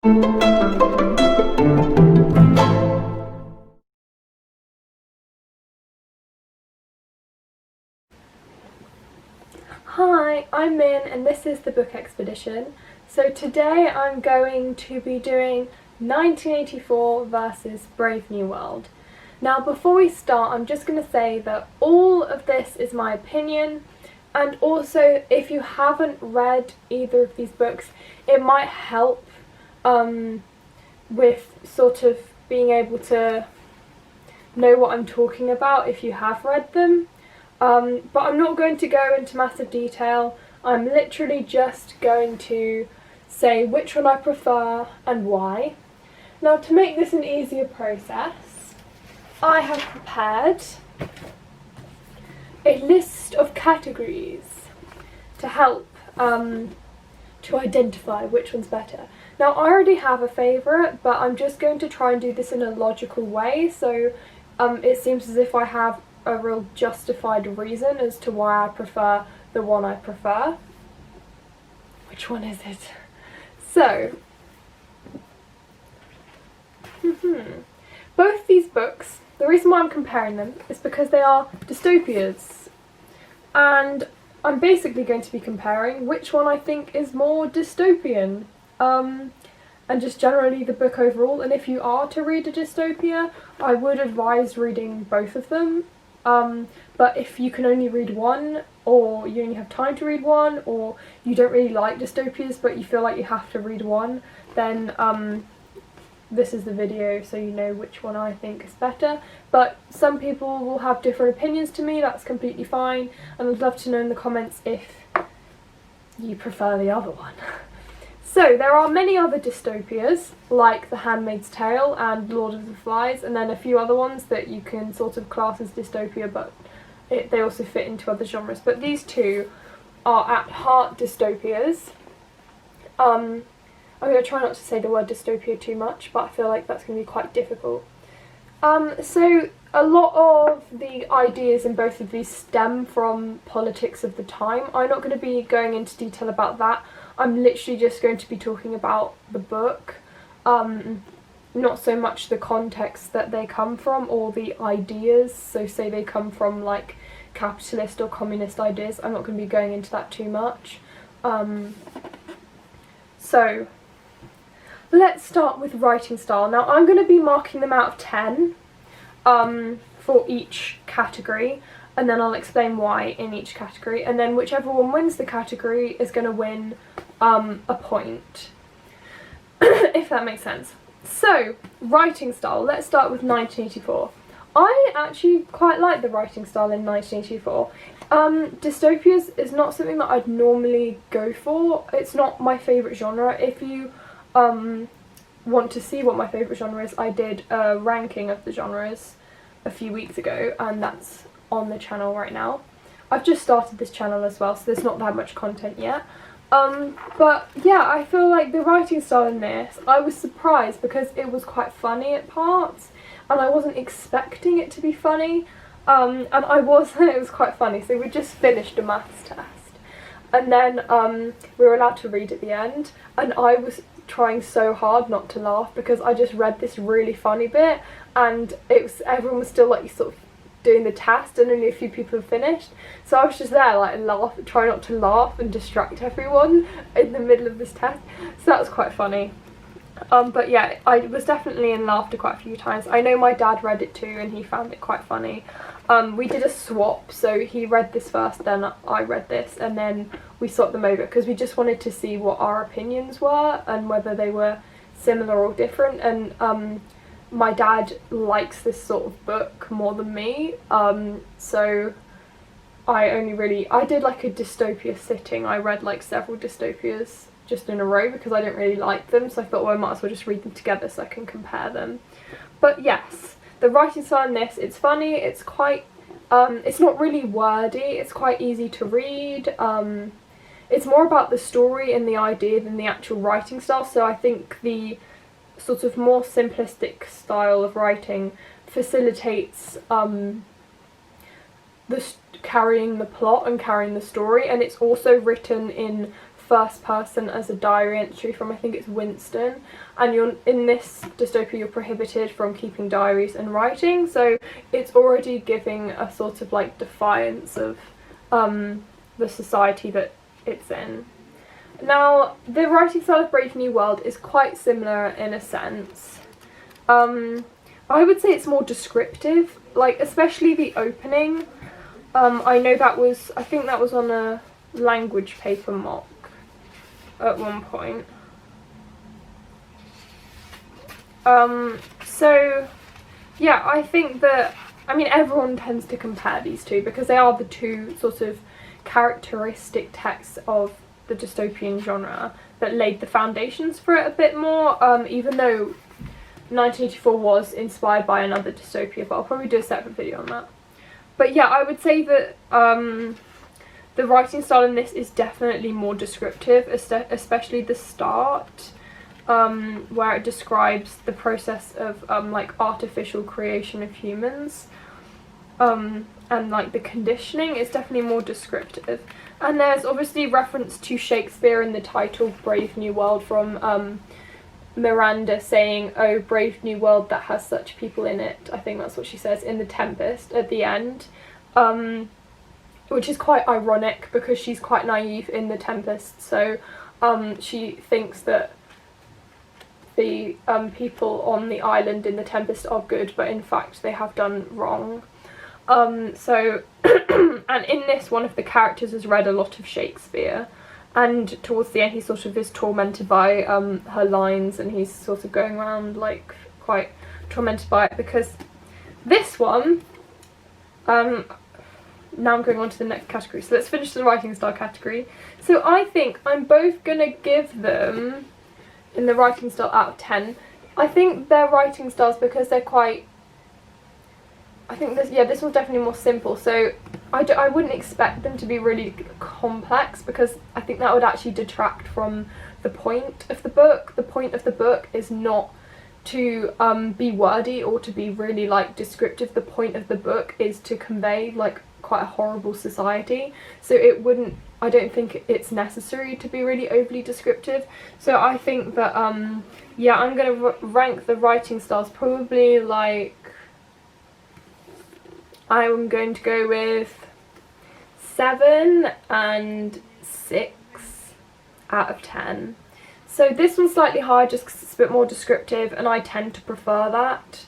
Hi, I'm Min and this is the Book Expedition. So today I'm going to be doing 1984 versus Brave New World. Now before we start, I'm just going to say that all of this is my opinion, and also if you haven't read either of these books, it might help with sort of being able to know what I'm talking about if you have read them. But I'm not going to go into massive detail. I'm literally just going to say which one I prefer and why. Now, to make this an easier process, I have prepared a list of categories to help to identify which one's better. Now, I already have a favourite, but I'm just going to try and do this in a logical way, so it seems as if I have a real justified reason as to why I prefer the one I prefer. Which one is it? So, both these books, the reason why I'm comparing them is because they are dystopias, and I'm basically going to be comparing which one I think is more dystopian, and just generally the book overall. And if you are to read a dystopia, I would advise reading both of them. But if you can only read one, or you only have time to read one, or you don't really like dystopias but you feel like you have to read one, then this is the video so you know which one I think is better. But some people will have different opinions to me, that's completely fine, and I'd love to know in the comments if you prefer the other one. So there are many other dystopias, like The Handmaid's Tale and Lord of the Flies, and then a few other ones that you can sort of class as dystopia, but they also fit into other genres. But these two are at heart dystopias. I'm going to try not to say the word dystopia too much, but I feel like that's going to be quite difficult. So a lot of the ideas in both of these stem from politics of the time. I'm not going to be going into detail about that. I'm literally just going to be talking about the book, not so much the context that they come from or the ideas. So say they come from like capitalist or communist ideas, I'm not going to be going into that too much. So let's start with writing style. Now I'm going to be marking them out of 10 for each category, and then I'll explain why in each category, and then whichever one wins the category is going to win a point, if that makes sense. So, writing style, let's start with 1984. I actually quite like the writing style in 1984. Dystopias is not something that I'd normally go for. It's not my favourite genre. If you want to see what my favourite genre is, I did a ranking of the genres a few weeks ago, and that's on the channel right now. I've just started this channel as well, so there's not that much content yet. But yeah, I feel like the writing style in this, I was surprised because it was quite funny at parts, and I wasn't expecting it to be funny, and it was quite funny. So we just finished a maths test, and then we were allowed to read at the end, and I was trying so hard not to laugh because I just read this really funny bit, and everyone was still like sort of doing the test and only a few people have finished, so I was just there like trying not to laugh and distract everyone in the middle of this test, so that was quite funny. But yeah, I was definitely in laughter quite a few times. I know my dad read it too and he found it quite funny. We did a swap, so he read this first, then I read this, and then we swapped them over because we just wanted to see what our opinions were and whether they were similar or different. And my dad likes this sort of book more than me, so I did like a dystopia sitting. I read like several dystopias just in a row because I didn't really like them, so I thought, well, I might as well just read them together so I can compare them. But yes, the writing style in this, it's funny, it's quite, it's not really wordy, it's quite easy to read. It's more about the story and the idea than the actual writing style, so I think the sort of more simplistic style of writing facilitates carrying the plot and carrying the story, and it's also written in first person as a diary entry from, I think it's Winston, and you're in this dystopia, you're prohibited from keeping diaries and writing, so it's already giving a sort of like defiance of the society that it's in. Now, the writing style of Brave New World is quite similar in a sense. I would say it's more descriptive, like especially the opening. I know I think that was on a language paper mock at one point. So yeah, I think that, I mean, everyone tends to compare these two because they are the two sort of characteristic texts of the dystopian genre that laid the foundations for it a bit more, even though 1984 was inspired by another dystopia, but I'll probably do a separate video on that. But yeah, I would say that the writing style in this is definitely more descriptive, especially the start, where it describes the process of like artificial creation of humans, and like the conditioning is definitely more descriptive. And there's obviously reference to Shakespeare in the title Brave New World, from Miranda saying, "Oh, brave new world that has such people in it." I think that's what she says in The Tempest at the end, which is quite ironic because she's quite naive in The Tempest, so she thinks that the people on the island in The Tempest are good, but in fact they have done wrong. And in this, one of the characters has read a lot of Shakespeare, and towards the end he sort of is tormented by her lines, and he's sort of going around like quite tormented by it, because this one, now I'm going on to the next category, so let's finish the writing style category. So I think I'm both gonna give them, in the writing style, out of 10. I think their writing styles, because they're quite, I think this one's definitely more simple, so I wouldn't expect them to be really complex, because I think that would actually detract from the point of the book. The point of the book is not to be wordy or to be really like descriptive. The point of the book is to convey like quite a horrible society, so I don't think it's necessary to be really overly descriptive. So I think that yeah, I'm gonna rank the writing styles probably like, I'm going to go with 7 and 6 out of 10. So this one's slightly higher just because it's a bit more descriptive, and I tend to prefer that.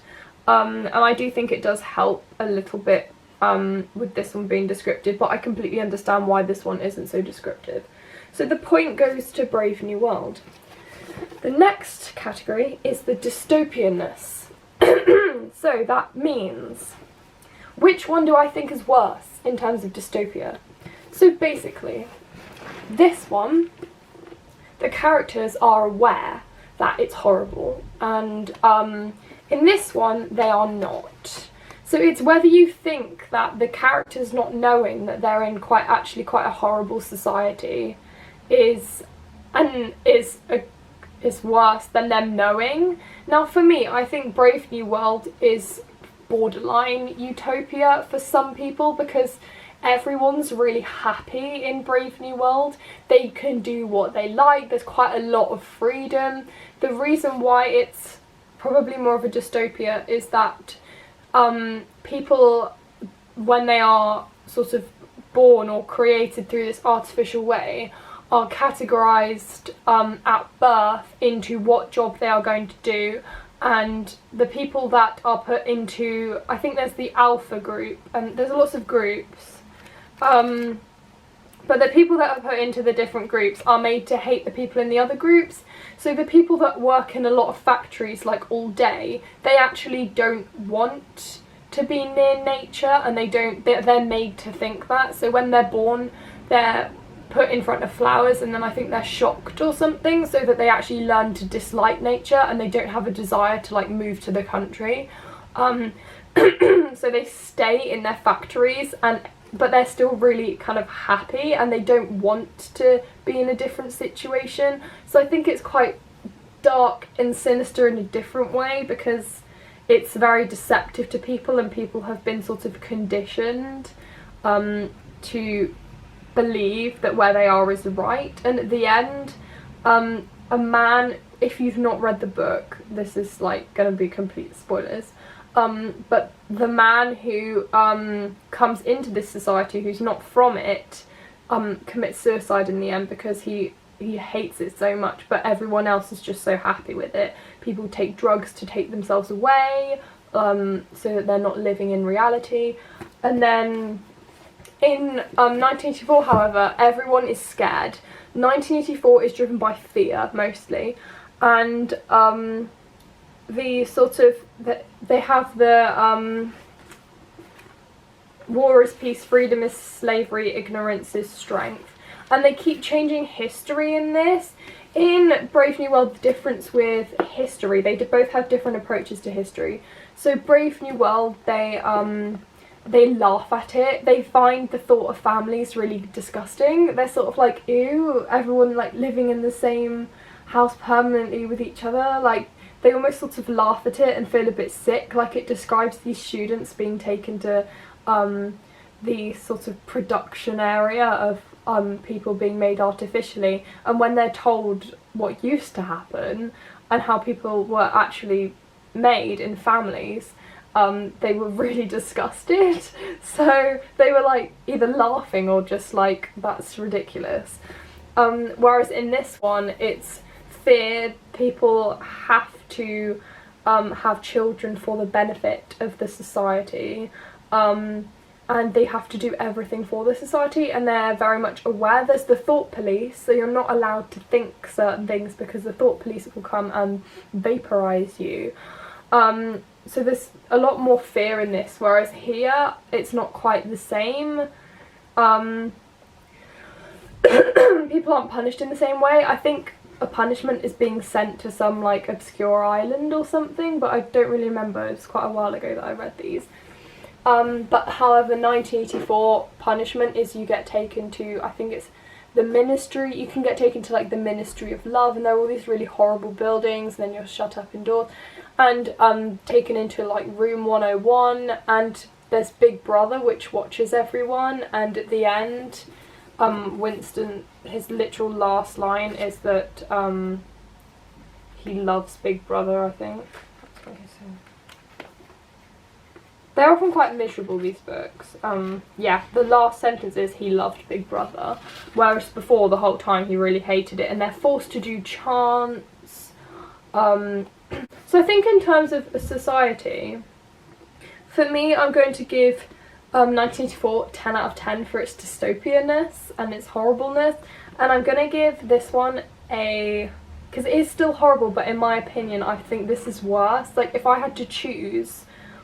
And I do think it does help a little bit with this one being descriptive, but I completely understand why this one isn't so descriptive. So the point goes to Brave New World. The next category is the dystopianness. So that means, which one do I think is worse in terms of dystopia? So basically, this one, the characters are aware that it's horrible, and in this one they are not. So it's whether you think that the characters not knowing that they're in quite a horrible society is worse than them knowing. Now for me, I think Brave New World is borderline utopia for some people, because everyone's really happy in Brave New World. They can do what they like, there's quite a lot of freedom. The reason why it's probably more of a dystopia is that people, when they are sort of born or created through this artificial way, are categorised at birth into what job they are going to do. And the people that are put into, I think there's the alpha group, and there's lots of groups, but the people that are put into the different groups are made to hate the people in the other groups. So the people that work in a lot of factories like all day, they actually don't want to be near nature, and they're made to think that. So when they're born, they're put in front of flowers, and then I think they're shocked or something, so that they actually learn to dislike nature, and they don't have a desire to like move to the country. So they stay in their factories, but they're still really kind of happy, and they don't want to be in a different situation. So I think it's quite dark and sinister in a different way, because it's very deceptive to people, and people have been sort of conditioned to believe that where they are is right, and at the end, a man, if you've not read the book, this is like gonna be complete spoilers, but the man who comes into this society, who's not from it, commits suicide in the end because he hates it so much, but everyone else is just so happy with it. People take drugs to take themselves away, so that they're not living in reality. And then in 1984, however, everyone is scared. 1984 is driven by fear, mostly, and the sort of, they have the war is peace, freedom is slavery, ignorance is strength. And they keep changing history in this. In Brave New World, the difference with history, they both have different approaches to history. So Brave New World, they laugh at it. They find the thought of families really disgusting. They're sort of like, ew, everyone like living in the same house permanently with each other. Like, they almost sort of laugh at it and feel a bit sick. Like, it describes these students being taken to the sort of production area of people being made artificially, and when they're told what used to happen and how people were actually made in families, they were really disgusted. So they were like either laughing or just like, that's ridiculous. Whereas in this one, it's fear. People have to have children for the benefit of the society, and they have to do everything for the society, and they're very much aware. There's the thought police, so you're not allowed to think certain things because the thought police will come and vaporize you. So there's a lot more fear in this, whereas here it's not quite the same. People aren't punished in the same way. I think a punishment is being sent to some like obscure island or something, but I don't really remember. It's quite a while ago that I read these. But however, 1984 punishment is you get taken to, I think it's the ministry. You can get taken to like the Ministry of Love, and there are all these really horrible buildings, and then you're shut up indoors and taken into like room 101, and there's Big Brother which watches everyone, and at the end Winston, his literal last line is that he loves Big Brother, I think. That's what he said. They're often quite miserable, these books. Yeah, the last sentence is he loved Big Brother, whereas before, the whole time, he really hated it, and they're forced to do chants. So I think in terms of a society, for me, I'm going to give 1984 10 out of 10 for its dystopianness and its horribleness, and I'm going to give this one a, because it is still horrible, but in my opinion, I think this is worse. Like, if I had to choose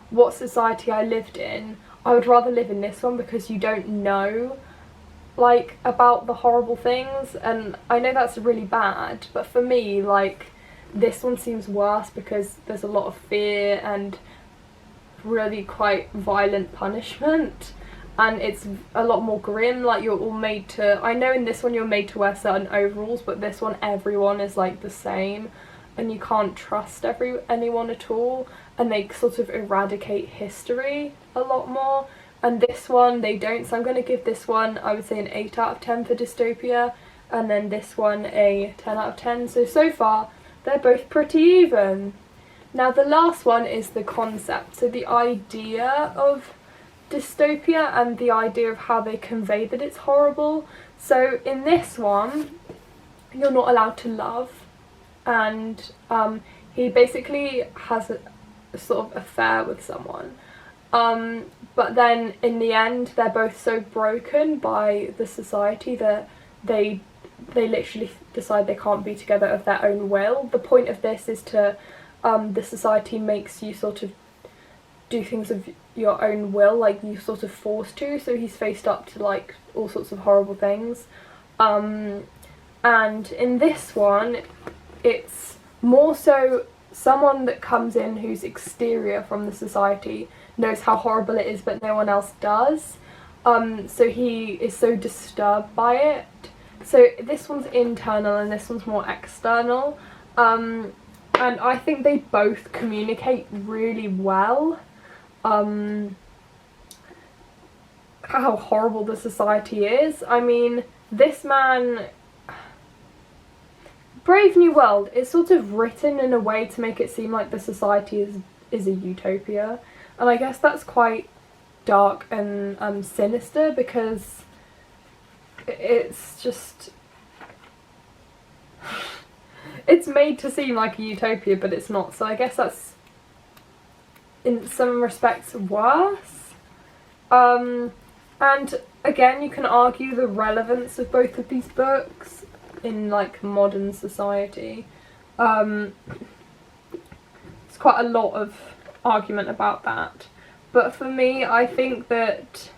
what society I lived in, I would rather live in this one, because you don't know like about the horrible things, and I know that's really bad, but for me, like, this one seems worse because there's a lot of fear and really quite violent punishment, and it's a lot more grim. Like, you're all made to, I know in this one you're made to wear certain overalls, but this one everyone is like the same, and you can't trust anyone at all, and they sort of eradicate history a lot more, and this one they don't. So I'm going to give this one, I would say, an 8 out of 10 for dystopia, and then this one a 10 out of 10. So far they're both pretty even. Now the last one is the concept, so the idea of dystopia and the idea of how they convey that it's horrible. So in this one, you're not allowed to love, and he basically has a sort of affair with someone, but then in the end they're both so broken by the society that they literally decide they can't be together of their own will. The point of this is to the society makes you sort of do things of your own will, like you sort of forced to, so he's faced up to like all sorts of horrible things, and in this one it's more so someone that comes in who's exterior from the society knows how horrible it is, but no one else does, so he is so disturbed by it. So this one's internal and this one's more external, and I think they both communicate really well. how horrible the society is. I mean, this man, Brave New World is sort of written in a way to make it seem like the society is a utopia, and I guess that's quite dark and sinister, because it's just it's made to seem like a utopia, but it's not. So I guess that's in some respects worse. And again, you can argue the relevance of both of these books in like modern society. There's quite a lot of argument about that, but for me, I think that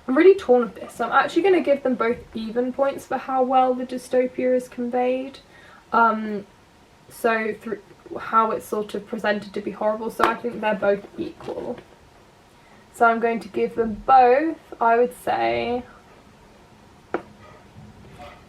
I'm really torn with this. So I'm actually going to give them both even points for how well the dystopia is conveyed. So through how it's sort of presented to be horrible. So I think they're both equal. So I'm going to give them both, I would say,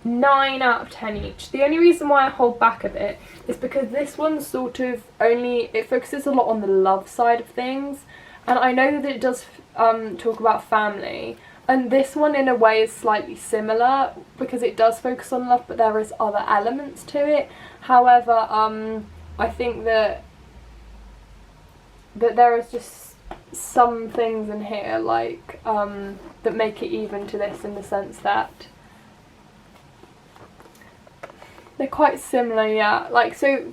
9 out of 10 each. The only reason why I hold back a bit is because this one's sort of it focuses a lot on the love side of things, and I know that it does talk about family, and this one in a way is slightly similar because it does focus on love, but there is other elements to it. However, I think that there is just some things in here like that make it even to this, in the sense that they're quite similar, yeah. Like, so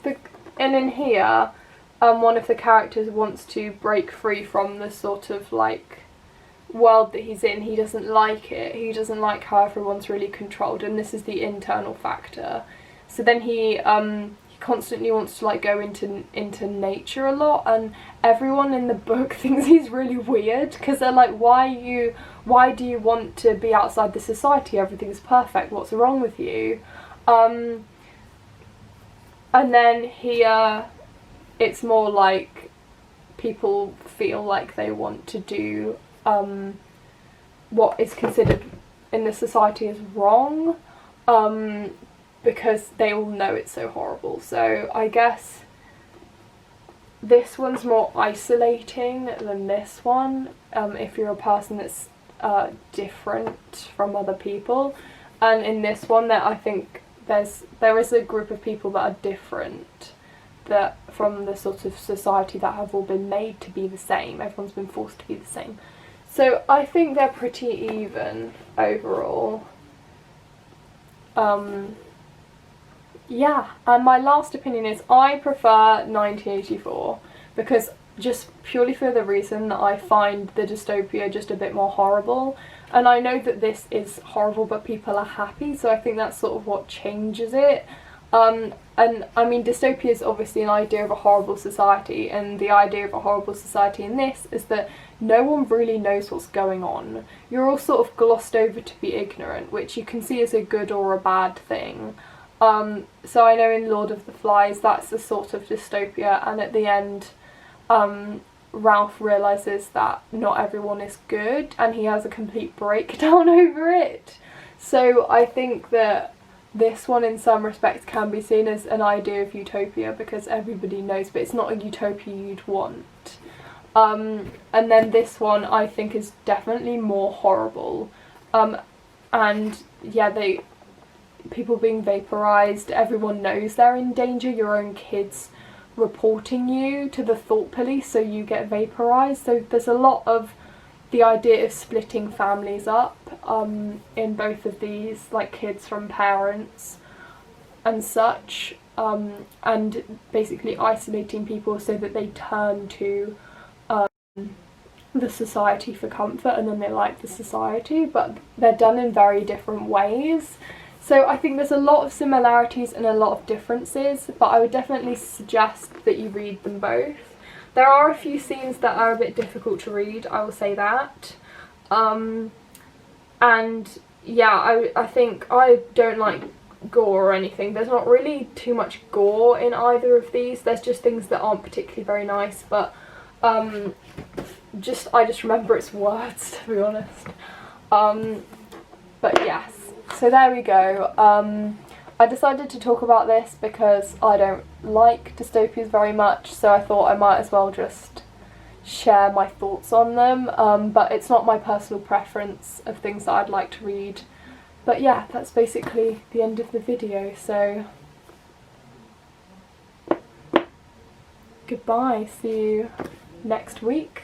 and in here, one of the characters wants to break free from the sort of like world that he's in. He doesn't like it. He doesn't like how everyone's really controlled, and this is the internal factor. So then he constantly wants to like go into nature a lot, and everyone in the book thinks he's really weird, because they're like, why do you want to be outside the society? Everything's perfect. What's wrong with you? And then here it's more like people feel like they want to do what is considered in the society as wrong, because they all know it's so horrible. So I guess this one's more isolating than this one, if you're a person that's different from other people. And in this one, that I think there is a group of people that are different, that from the sort of society that have all been made to be the same. Everyone's been forced to be the same. So I think they're pretty even overall. Yeah, and my last opinion is I prefer 1984, because just purely for the reason that I find the dystopia just a bit more horrible. And I know that this is horrible, but people are happy, so I think that's sort of what changes it. And I mean, dystopia is obviously an idea of a horrible society, and the idea of a horrible society in this is that no one really knows what's going on. You're all sort of glossed over to be ignorant, which you can see as a good or a bad thing. So I know in Lord of the Flies that's the sort of dystopia, and at the end Ralph realises that not everyone is good, and he has a complete breakdown over it. So I think that this one in some respects can be seen as an idea of utopia, because everybody knows, but it's not a utopia you'd want. And then this one I think is definitely more horrible. And yeah, people being vaporised, everyone knows they're in danger, your own kids reporting you to the thought police, so you get vaporised. So there's a lot of the idea of splitting families up in both of these, like kids from parents and such, and basically isolating people so that they turn to the society for comfort, and then they like the society, but they're done in very different ways. So I think there's a lot of similarities and a lot of differences, but I would definitely suggest that you read them both. There are a few scenes that are a bit difficult to read, I will say that. And yeah, I think I don't like gore or anything. There's not really too much gore in either of these. There's just things that aren't particularly very nice, but I just remember its words, to be honest. But yes. So there we go. I decided to talk about this because I don't like dystopias very much, so I thought I might as well just share my thoughts on them, but it's not my personal preference of things that I'd like to read. But yeah, that's basically the end of the video, so goodbye, see you next week.